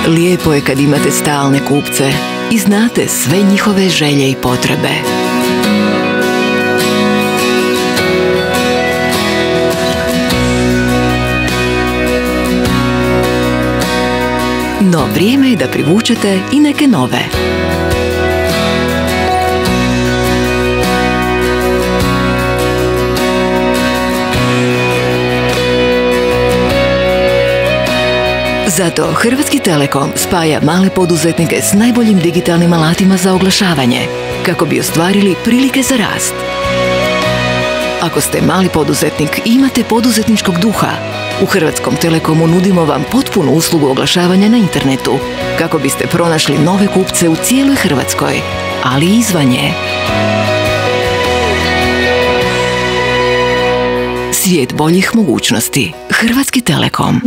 Lijepo je kad imate stalne kupce i znate sve njihove želje i potrebe. No vrijeme je da privučete i neke nove. Zato Hrvatski Telekom spaja male poduzetnike s najboljim digitalnim alatima za oglašavanje, kako bi ostvarili prilike za rast. Ako ste mali poduzetnik i imate poduzetničkog duha, u Hrvatskom Telekomu nudimo vam potpunu uslugu oglašavanja na internetu, kako biste pronašli nove kupce u cijeloj Hrvatskoj, ali i izvan nje. Svijet boljih mogućnosti. Hrvatski Telekom.